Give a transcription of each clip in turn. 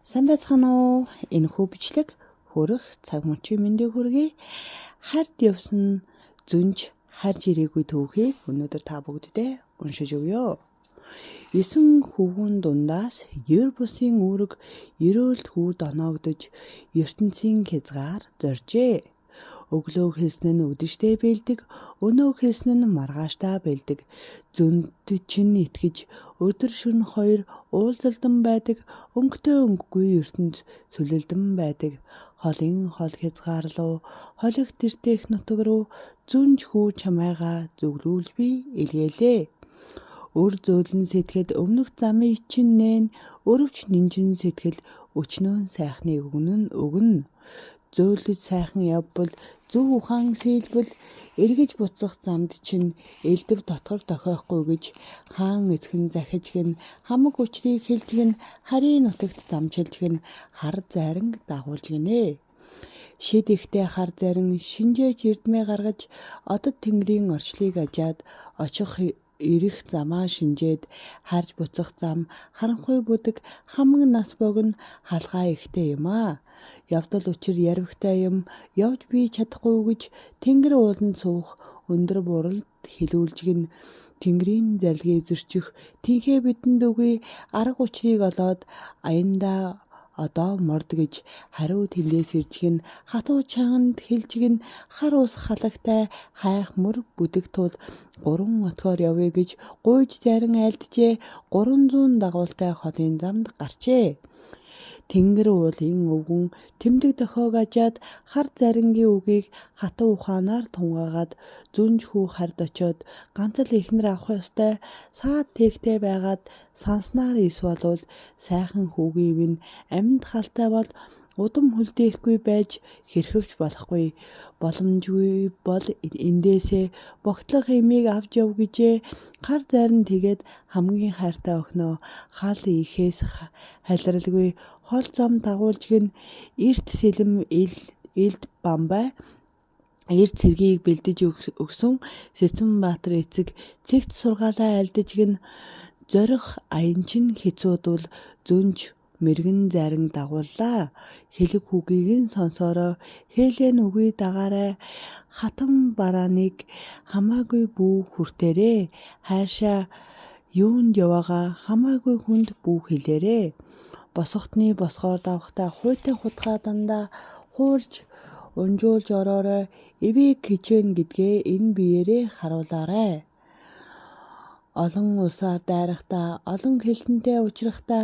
Сайн байцгаана уу? Энэ хүү бичлэг хөрөх цаг мөчийн мэндийг хүргэе. Хард явсан зүнж харж ирээгүй түүхийг өнөөдөр та бүгддээ уншиж өгье. 9 хөвгүүн дундаас 90 бусын үүрэг ерөөлд хүүд оноогдож ертөнцийн хязгаар зоржээ. Өглөө хэлсэн нь үдэштэй бэлдэг, өнөө хэлсэн нь маргааштай бэлдэг. Зөнд чинь итгэж өдөр шөнө хоёр уулзалдан байдаг, өнгөтэй өнгөгүй ертөнд сүлэлдэн байдаг. Холын хол хязгаарлуу, холих тэртех нутаг руу зүнж хүү чамайгаа зүглүүлж би илгээлээ. Өр зөөлөн сэтгэл өмнөх замын чинь нээн, өрөвч нинжин сэтгэл өчнөө сайхны өгнө. Зөөлөж сайхан явбал зөв ухаан сэлбэл эргэж буцах замд чинь элдв дотгор тохиохгүй гэж хаан эцгэн захиж гэн хамаг өчрийг хэлж гэн харийн нутагт замчилж гэн хар зайранг дагуулж гинэ. Шид ихтэй хар зайран шинжээч эрдмээ гаргаж одод тэнгэрийн орчлыг ажаад очих ирэх замаа шинжээд харж буцах зам харанхуй бүдэг хамаг нас богино халгаа ихтэй юм аа. Явдал учир ярвигтай юм явж би чадахгүй гэж тэнгэр ууланд суух өндөр буралд хилүүлж гин тэнгэрийн зарилгыг зөрчих тэнхээ бидэнд үгүй арга учрыг олоод аяндаа одоо морд гэж хариу тэндээс ирж гин хатуу чанганд хэлж гин хар ус халагтай хайх мөр бүдэг тул 3 отгоор явъя гэж гуйж зарин айлджээ 300 дагуултай холын замд гарчээ. Тэнгэр уулын өвгөн тэмдэг дохиог ажаад хар зарингийн үгийг хатуу ухаанаар тунгаагаад зүнж хүү хард очоод ганц л ихнэр авах ёстой саад тэгтэй байгаад санснаар ис болвол сайхан хүүгийн минь амьд халтай бол удам хүлдээхгүй байж хэрхэвч болохгүй боломжгүй бол эндээсээ богтлох эмийг авч яв гэжээ. Хар зайран тэгээд хамгийн хайртай охиноо хал ихээс халиралгүй хол зам дагуулж гин эрт сэлэм элд бамбай эрт цэргийг бэлдэж өгсөн Сэцэнбаатар эцэг цэгт сургаалаа альдаж гин зорих аян чин хэцүүдвэл зүнж мэрэгэн зарин дагууллаа. Хэлэг хүүгийг нь сонсороо хэлэн үгүй дагаарай хатан барааныг хамаагүй бүү хүртээрээ хайшаа юунд яваага хамаагүй хүнд бүү хэлээрээ. Босготны босгоор давхтаа хуйтай хутгаа дандаа хуурж унжуулж ороорой эвийг хичээн гэдгээ энэ биеэрээ харуулаарай. Олон улсаар дайрахтаа олон хэлтэнтэй учрахтаа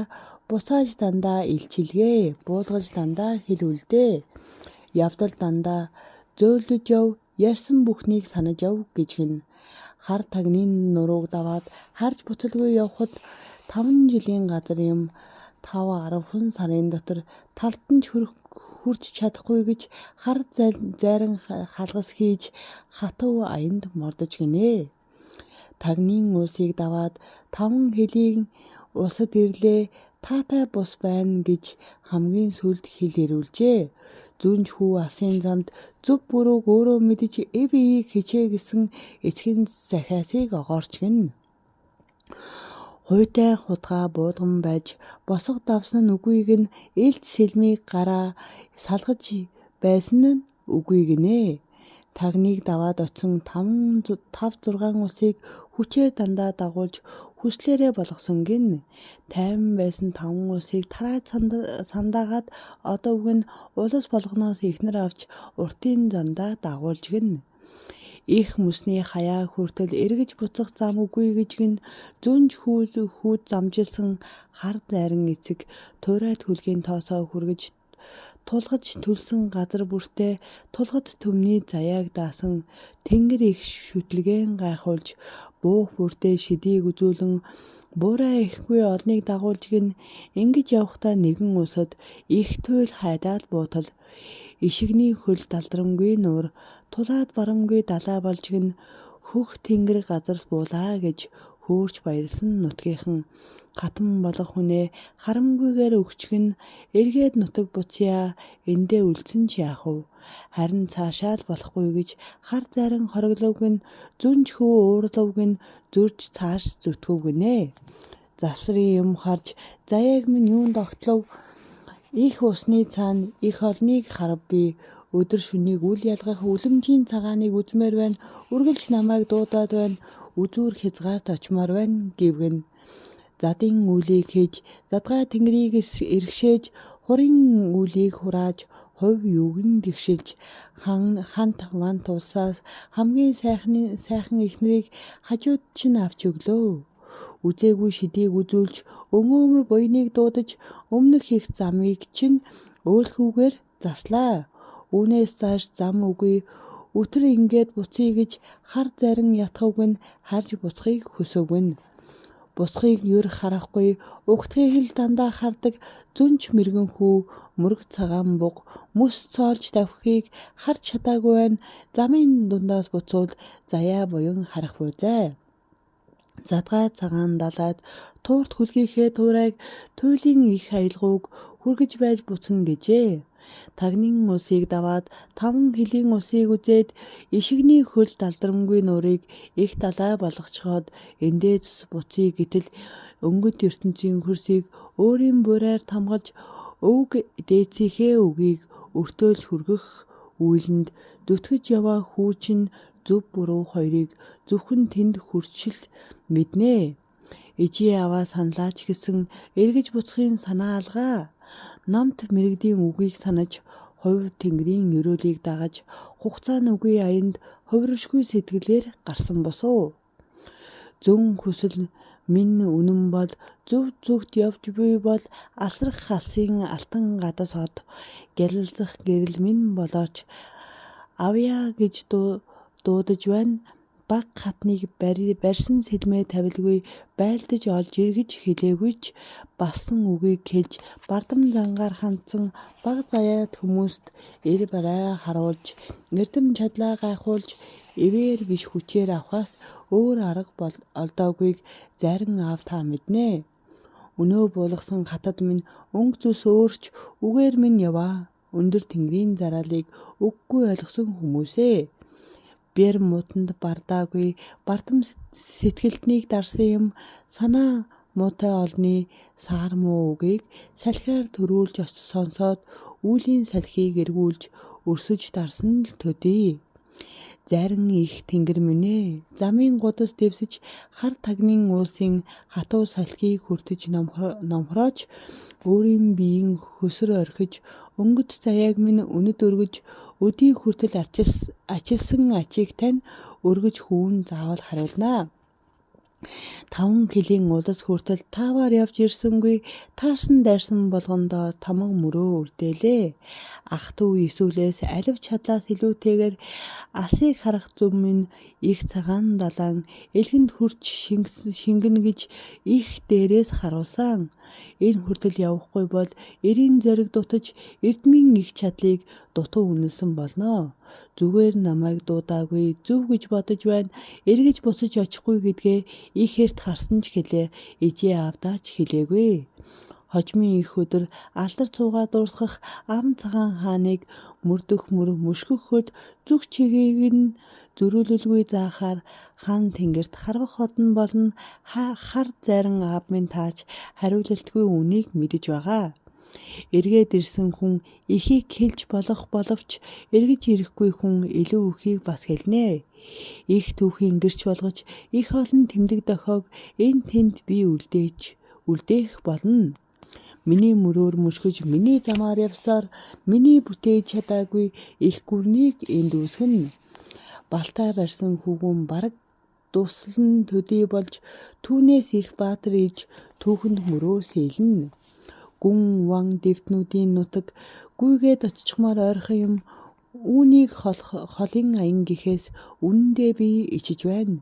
буцааж дандаа илчилгээ буулгаж дандаа хэлүүлдээ. Явдал дандаа зөөлөж яв ярьсан бүхнийг санаж яв гэж гин. Хар тагны нурууг даваад харж буцалгүй явхад 5 жилийн газар юм 5-10 хүн сарын дотор талтан ч хүрч чадахгүй гэж хар зайран халгас хийж хатуу аянд мордож гинэ. Тагнын уусыг даваад 5 хэлийн улсад ирлээ таатай бус байна гэж хамгийн сүлд хэл ирүүлжээ. Зүнж хүү асын замд зүв бүрөг өөрөө мэдэж эв ийг хичээ гэсэн эцгийн захиасыг огоорч гин. Хуйтай хутгаа буулган байж босго давсан нь үгүйг нь элд сэлмийг гараа салгаж байсан нь үгүй гинэ. Тагныг даваад оцсон 5-6 улсыг хүчээр дандаа дагуулж хүслээрээ болгосон гин. Тайван байсан 5 улсыг тарааж сандаагаад одоо үг нь улс болгоноос ихнэр авч уртын замдаа дагуулж гин. Их мөсний хаяа хүртэл эргэж буцах зам үгүй гэж гин зүнж хүүд замжилсан хар зайран эцэг туурай төлгийн тоосоо хүргэж тулгаж төлсөн газар бүртээ тулгад төмний заяаг даасан тэнгэр их шүтлгээн гайхуулж буух бүртээ шидийг үзүүлэн буурай ихгүй олныг дагуулж гин ингэж явхдаа нэгэн усад их туйл хайдаад буутал ишигний хөл далдрамгүй нуур тулаад барамгүй далай болж гин хөх тэнгэр газар буулаа гэж хөөрч баярлсан нутгийнхан хатан болох хүнээ харамгүйгээр өгчгэн эргээд нутаг буцъя эндээ үлдсэн ч яах вэ? Харин цаашаа л болохгүй гэж хар зайран хороглов гин зүнж хүү уурлав гин зөрж цааш зүтгэв гинэ. Завсрын юм харж заяаг минь юунд огтлов Их усны цаана их олныг харав би. Өдөр шөнийг үл ялгах үлэмжийн цагааныг үзмээр байна. Үргэлж намайг дуудаад байна. Үзүүр хязгаарт очимоор байна гэвгэн. Задын үлийг хийж, задгай тэнгэрийг эргшээж, хурын үлийг хурааж, хувь юуг нь тэгшилж, хант вант улсаас хамгийн сайхан эхнэрийг хажууд чинь авч өглөө. Үзээгүй шидийг үзүүлж, өнгөөмөр буяныг дуудаж, өмнөх их замыг чинь өөлхүүгээр заслаа. Үүнээс цааш зам үгүй, өтөр ингээд буцъя гэж хар зарин ятхавгүй нь харж буцахыг хүсэвгүй нь. Бусхийг юр харахгүй, угтхийг л дандаа хардаг зүнч мэргэн хүү, мөрөг цагаан буг, мөс цоолж давхихыг харж чадаагүй байна. Замын дундаас буцвал заяа буян харах буйзай. Задгай цагаан далайд туурт хүлгийхээ туурайг туйлын их аялгауг хүргэж байж буцна гэжээ. Тагнын улсыг даваад 5 хилийн улсыг үзээд ишигний хөл далдрамгүй нуурыг их далай болгочхоод эндээс буцъя гэтэл өнгөт ертөнцийн хөрсийг өөрийн бурайр тамгалж өвг дээцийнхээ үгийг өртөөлж хүргэх үйлэнд дүтгэж яваа хүүчин зөв буруу хоёрыг зөвхөн тэнд хүрчил мэднэ. Ижээ аваа саналаач гэсэн эргэж буцахын санаа алгаа. Номт мэрэгдийн үгийг санаж, хувь тэнгэрийн ёроолыг дагаж, хугацааны үгүй аянд хувиршгүй сэтгэлээр гарсан босов. Зөв хүсэл минь үнэн бол зөвхт явж буй бол алсрах алсын алтан гадас хот гялалзах гэрэл минь болооч авъя гэж дуудаж байна. Баг хатныг барьсан сэлмээ тавилгүй байлдаж олж эргэж хэлээгүй ч бассан үгийг хэлж бардам зангаар хандсан баг заяат хүмүүст эр барай харуулж эрдэм чадлаа гайхуулж эвээр биш хүчээр авахаас өөр арга олдоогүйг зарин аав та мэднэ. Өнөө буулгасан хатад минь өнгө зүс өөрч үгээр минь яваа. Өндөр тэнгэрийн зараалыг үггүй ойлгосон хүмүүсээ. Бэр мутанд бардаагүй бардам сэтгэлтнийг дарсан юм санаа муутай олны саар муу үгийг салхиар төрүүлж сонсоод үүлийн салхийг эргүүлж өрсөж дарсан л төдий. Зарин их тэнгэр минь ээ, замын гудас дэвсэж хар тагнын уулсын хатуу салхийг хүртэж номхроож өөрийн биеийн хөсөр орхиж өнгөт заяаг минь өнөд өргөж өдий хүртэл ачилсан ачийг тань өргөж хүүн заавал харуулнаа. 5 хилийн улас хүртэл тааваар явж ирсэнгүй таарсан дайрсан болгондоо тамга мөрөө үрдээлээ. Ах トゥ эсвэл алив чадлаас илүүтэйгээр асыг харах зүм минь их цагаан далайн элгэнд хурж шингэнэ гэж их дээрээс харуулсан. Энэ хүртэл явахгүй бол эрийн зориг дутаж эрдмийн их чадлыг дутуу үнэлсэн болно. Зүгээр намайг дуудаагүй зөв гэж бодож байна. Эргэж буцаж очихгүй гэдгээ их эрт харсан ч хэлээ. Ижээ аавдаа ч хэлээгүй. Хожмын их өдөр алдар цуугаа дуусгах ам цагаан хааныг мөрдөх мөшгөх хөд зүг чигийг нь зөрүүлэлгүй заахаар хан тэнгэрт харвах одон болно. Хар зарин аав минь таач хариулалтгүй үнийг мэдэж байгаа. Эргээд ирсэн хүн ихийг хэлж болох боловч эргэж ирэхгүй хүн илүү ихийг бас хэлнэ. Их түүхийн гэрч болгож их олон тэмдэг дохиог энэ тэнд би үлдээх болно. Миний мөрөөр мөшгөж миний замаар явсаар миний бүтээж чадаагүй их гүрнийг энд үүсгэнэ. Балтай барьсан хүүгүн бараг дуслан төдий болж түүнээс их баатар иж түүхэнд мөрөө сэлнэ. Гүн ван дэвтнүүдийн нутаг гүйгээд очичмаар ойрхон юм. Үүнийг холын аян гэхээс үнэндээ би ичиж байна.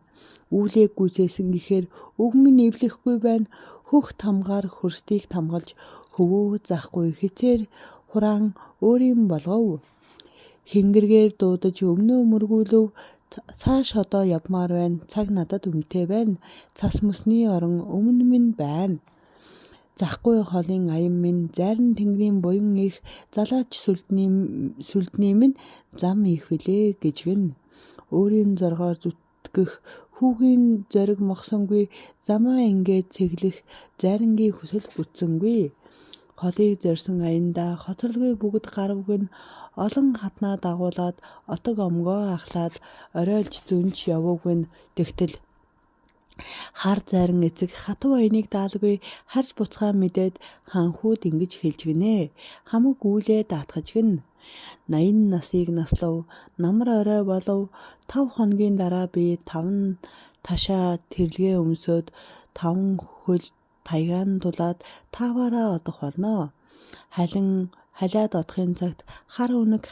Үүлээ гүйцээсэн гэхээр үг минь эвлэхгүй байна. Хөх тамгаар хөрстийг тамгалж хөвөө заахгүй хэцээр хураан өөрийн болгов. Хингэргээр дуудаж өмнөө мөргүүлв. Цааш одоо явмаар байна. Цаг надад үнэтэй байна. Цас мөсний орон өмнө минь байна. Захгүй холын аян минь зарин тэнгэрийн буян их залаач сүлдний минь зам их билээ гэжгэн. Өөрийн зоргоор зүтгэх хүүгийн зориг мохсонгүй замаа ингээд цэглэх зарингийн хүсэл бүтсэнгүй. холыг зорьсон аяндаа хоцролгүй бүгд гарвг нь олон хатнаа дагуулад отог омгоо ахлаад оройлж зүнж явууг нь тэгтэл хар зайран эцэг хатуу аяныг даалгүй харж буцгаа мэдээд ханхууд ингэж хэлж гинэ. Хамаг гүйлээ даатгаж гин. 80 насыг наслав, намар орой болов, 5 хоногийн дараа би 5 ташаа тэрлэгээ өмсөөд 5 хөл таягаан дулаад таваараа одох болно. Халиад одохын цагт хар үнэг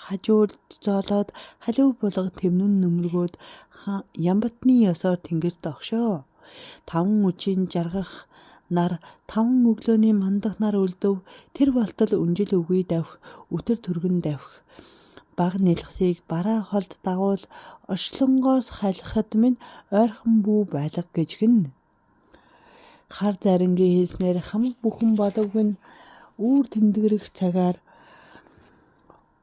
хажуул зоолоод халив булга тэмнэн нөмргөөд ямбатны ёсоор тэнгэрт огшоо. 5 үчийн жаргах нар 5 өглөөний мандах нар үлдэв. Тэр болтол үнжил үгүй давх, үтэр түргэн давх. Баг нэлхсийг бараа холд дагуул оршлонгоос халихад минь ойрхон бүү байлга гэж гин. Хар зарингийн хэлснээр хамаг бүхэн боловг нь үүр тэмдгэрэх цагаар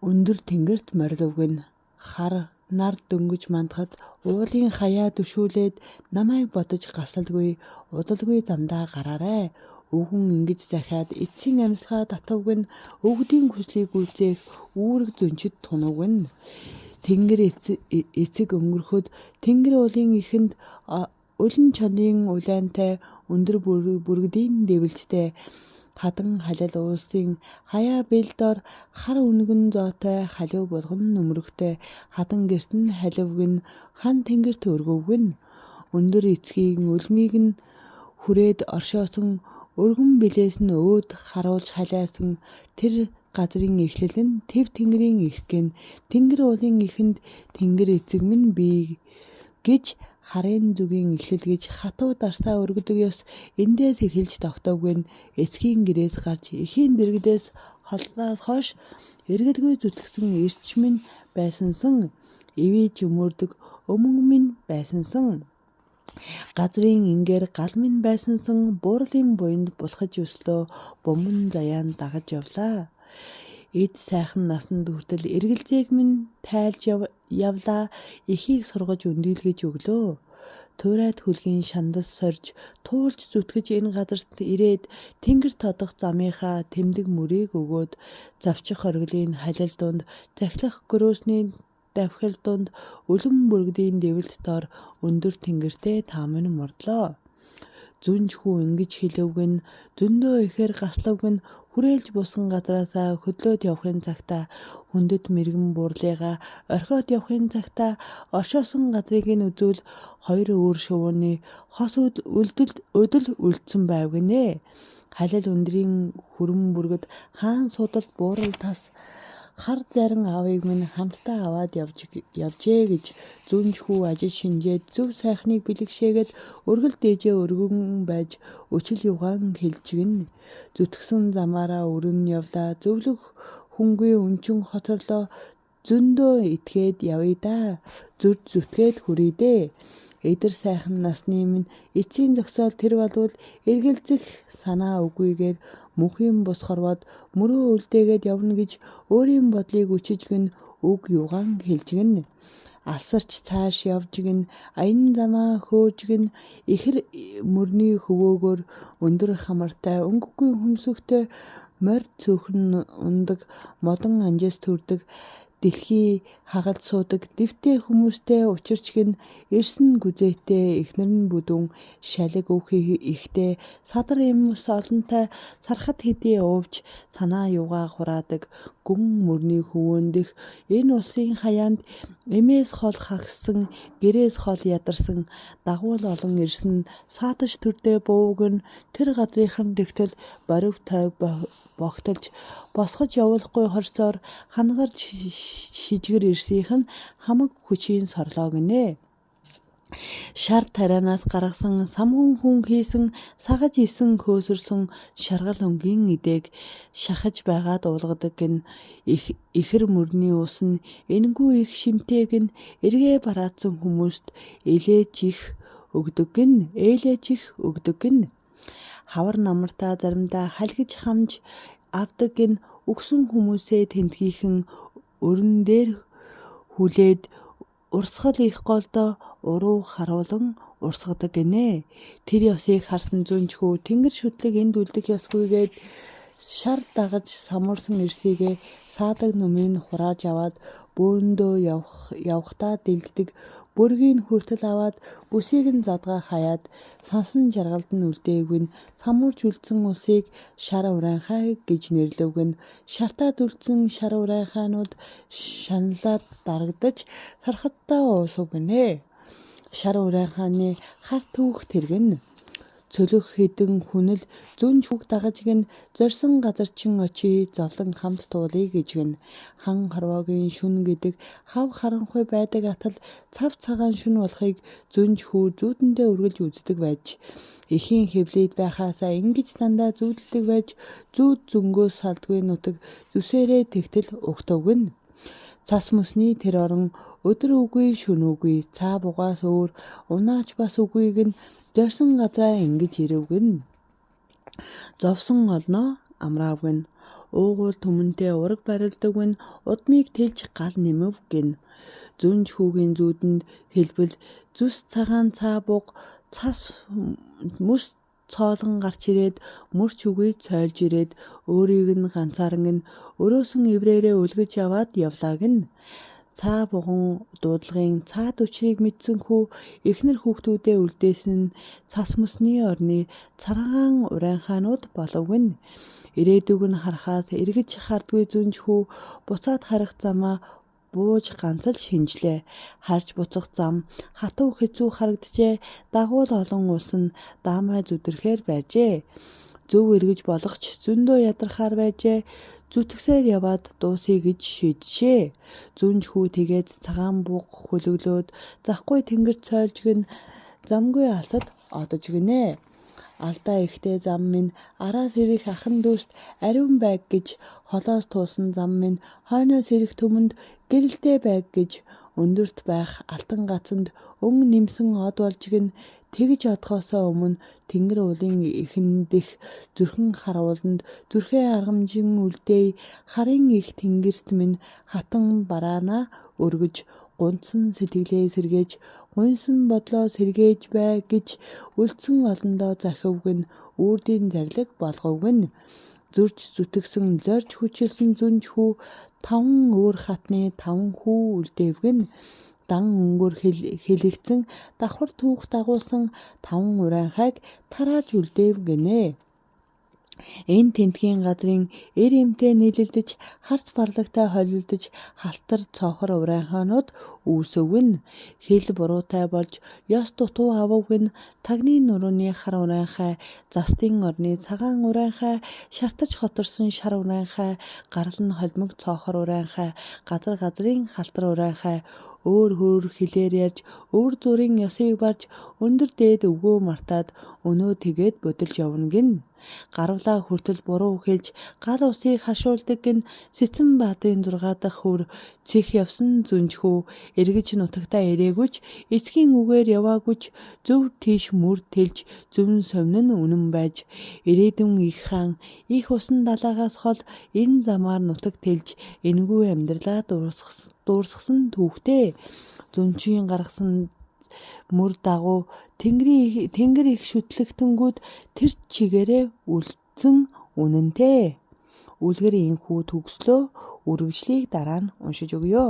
өндөр тэнгэрт морилвг нь хар нар дөнгөж мандахад уулын хаяа төшүүлээд намайг бодож гасалгүй удалгүй замдаа гараарай. Өвгөн ингэж захиад эцсийн амьсгаа татвг нь өвгдийн хүслийг гүйцээх үүрэг зөнчид тунав нь. Тэнгэр эцэг өнгөрөхөд тэнгэр уулын ихэнд өлөн чонын улаантай өндөр бүргэдийн дэвэлжтэй хадан халил уулсын хаяа бэлдор хар үнэгэн зоотой халив булган нөмрөхтэй хадан гертэн халивг нь хан тэнгэрт өргөвг нь. Өндөр эцгийн өлмийг нь хүрээд оршоосон өргөн билээс нь өөд харуулж халиасан тэр газрын эхлэл нь тэв тэнгэрийн их гэн. Тэнгэр уулын ихэнд тэнгэр эцэг минь бий гэж харын зүгийн эхлэл гэж хатуу дарсаа өргөдөг ёс эндээс эхэлж тогтовг нь. Эцгийн гэрээс гарч эхийн дэргэдээс холноод хойш эргэлгүй зүтгэсэн эрч минь байсансан, эвий жимөрдөг өмг минь байсансан, газрын ингээр гал минь байсансан, буурлын буйнд булхаж өслөө бомбон заяан дагаж явлаа. Эд сайхан насанд хүртэл эргэлзээг минь тайлж явлаа, эхийг сургаж өндийлгэж өглөө. Туурайд хүлгийн шандас сорж туулж зүтгэж энэ газарт ирээд тэнгэр тодох замынхаа тэмдэг мөрийг өгөөд завчих оргилын халил дунд захилах гөрөөсний давхил дунд өлөн бүргэдийн дэвэлт дор өндөр тэнгэртэй таамын мордлоо. Зүнж хүү ингэж хэлвг нь зөндөө ихээр гаславг нь хүрээлж бусан газраасаа хөдлөөд явахын цагта хүндэт мэрэгэн буурлыгаа орхиод явахын цагта оршоосон газрыг нь үзвэл 2 өөр шувууны хос өдөл үлдсэн байв гинэ. Халил өндрийн хүрэн бүргэд хаан суудалд буурал тас хар зарин аавыг минь хамтдаа аваад явжээ гэж зүнж хүү ажил шинжээд зөв сайхныг бэлэгшээгээд өргөл дээжээ өргөн байж өчил югаан хэлжгэн. Зүтгсэн замаараа өрн явлаа, зөвлөх хүнгүй өнчин хоцорлоо, зөндөө итгээд явъя да, зүтгээд хүрээ дээ. Эдэр сайхан насны минь эцсийн зогсоол тэр болвол эргэлзэх санаа үгүйгээр мөнхийн бус хорвоод мөрөө үлдээгээд явна гэж өөрийн бодлыг өчөж гэн үг югаан хэлж гэн. Алсарч цааш явж гэн аян замаа хөөж гэн ихэр мөрний хөвөөгөр өндөр хамартай өнгөгүй хөмсөгтэй морь цөөхөн ундаг модон анжаас төрдөг дэлхий хагалд суудаг дэвтэй хүмүүстэй учирч гэн эрсэн гүзээтэй эхнэр нь бүдүүн шалиг өвхий ихтэй садар эмс олонтой сархат хэдий уувч санаа югаа хураадаг гүн мөрний хөвөөнд их энэ улсын хаяанд эмээс хол хагссан гэрээс хол ядарсан дагуул олон ирсэн саатаж төрдөө бууг нь тэр газрынхан тэгтэл борив тойг богтолж босгож явуулахгүй хорсоор хангарч шижгэр ирсийнх нь хамаг хүчийн сорлоо гинэ. Шар тарианаас гаргасан самгун хүн хийсэн сагаж исэн хөөсөрсөн шаргал өнгийн идэг шахаж байгаад уулгадаг гэн ихэр мөрний ус нь энэгүй их шимтэйг нь эргээ бараадсан хүмүүст ээлэж их өгдөг гэн. Хавар намартаа заримдаа халгиж хамж авдаг гэн өгсөн хүмүүсээ тентгийхэн өрн дээр хүлээд урсгал их голдоо уруу харуулан урсгадаг гинэ. Тэр ёсыг харсан зүнж хүү тэнгэр шүтлэг энд үлдэх ёсгүйгээд шар дагаж самуурсан эрсийгээ саадаг нүмийг хурааж аваад бөөндөө явхдаа дэлддэг бүргийн хүртэл аваад бүсийг нь задгаа хаяад сансан жаргалд нь үлдээгвэн самуурж үлдсэн усыг шар урайхай гэж нэрлэвгэн шартаад үлдсэн шар урайхайнууд шаналлаад дарагдаж сархаттай уусав гинэ. Шар урайхайны хар түүх тэргэн цөлөх хэдэн хүнэл зүн чүг дагаж гин зорьсон газарчин очи зовлон хамт туулъя гэж гин хан харваагийн шүн гэдэг хав харанхуй байдаг атал цав цагаан шүн болохыг зүнж хүү зүүдэндээ үргэлж үздэг байж эхийн хэвлээд байхаасаа ингэж дандаа зүүдэлдэг байж зүүд зөнгөөс салдгүй нутаг зүсээрээ тэгтэл угтавгэн цас мөсний тэр орон өдөр үгүй шүн үгүй цаа бугаас өөр унаач бас үгүйг нь зорьсон газраа ингэж ирвгэн зовсон олноо амраавгэн уугуул түмэнтэй ураг барилдагвэн удмыг тэлж гал нэмв гин зүнж хүүгийн зүүдэнд хэлбэл зүс цагаан цаа буг цас мөс цоолон гарч ирээд мөрч үгүй цойлж ирээд өөрийг нь ганцаарн нь өрөөсөн иврээрээ үлгэж яваад явлаа гин цаа буган дуудлагын цаад учрыг мэдсэн хүү эхнэр хүүхдүүдээ үлдээсэн нь цас мөсний орны царгаан урайхаанууд боловгэн ирээдүг нь харахаас эргэж хардгүй зүнж хүү буцаад харах замаа бууж ганц л шинжлээ. Харж буцах зам хатуу хэцүү харагджээ. Дагуул олон улс нь даамай зүдэрхээр байжээ. Зөв эргэж болгоч зөндөө ядрахаар байжээ. Зүтгсээр яваад дуусъя гэж шийджээ. Зүнж хүү тэгээд цагаан буг хөлөглөөд захгүй тэнгэр цойлж гин замгүй алсад одож гинэ. Алдаа ихтэй зам минь араас ирэх ахан дүүст ариун байг гэж холоос туусан зам минь хойноос ирэх түмэнд гэрэлтэй байг гэж өндөрт байх алтан гацанд өн нэмсэн од болж гин тэгж одохоосоо өмнө тэнгэр уулын ихэндэх зүрхэн харууланд зүрхээ аргамжин үлдээе харын их тэнгэрт минь хатан бараана өргөж гунцсан сэтгэлээ сэргээж гунсан бодлоо сэргээж бай гэж үлдсэн олондоо захивгэн үрдийн зарлиг болговгэн зөрж зүтгсэн зорж хүчилсэн зүнж хүү 5 өөр хатны 5 хүү үлдэвгэн дан өнгөр хэлэгдсэн давхар түүх дагуулсан 5 урайхайг тарааж үлдээв гинэ. Энэ тентгийн газрын эр эмтэй нийлэлдэж харц барлагтай холилдож халтар цоохор урайхаанууд үүсвэн хэл буруутай болж ёс дутуу аввгэн тагны нурууны хар урайхай застын орны цагаан урайхай шартаж хоторсон шар урайхай гарал нь холимог цоохор урайхай газар газрын халтар урайхай өөр хэлээр ярьж өвөр зүрийн ёсыг барж өндөр дээд өвгөө мартаад өнөө тэгээд бодолж явна гин гарвлаа хүртэл буруу хэлж гал усыг харшуулдаг гин Сэцэн баатарын 6 дахь хөр цэх явсан зүнж хүү эргэж нутагтаа ирээгүйч эцгийн үгээр яваагүйч зөв тийш мөр тэлж зөвн совнон үнэн байж ирээдүн их хаан их усан далаагаас хол энэ замаар нутаг тэлж энэгүй амьдралаа дуурсгасан түүхтэй зүнчийн гаргасан мөр дагуу тэнгэр их шүтлэгтэнгүүд тэр чигээрээ үлдсэн үнэнтэй. Үлгэр инхүү төгслөө үргэлжлийг дараа нь уншиж өгье.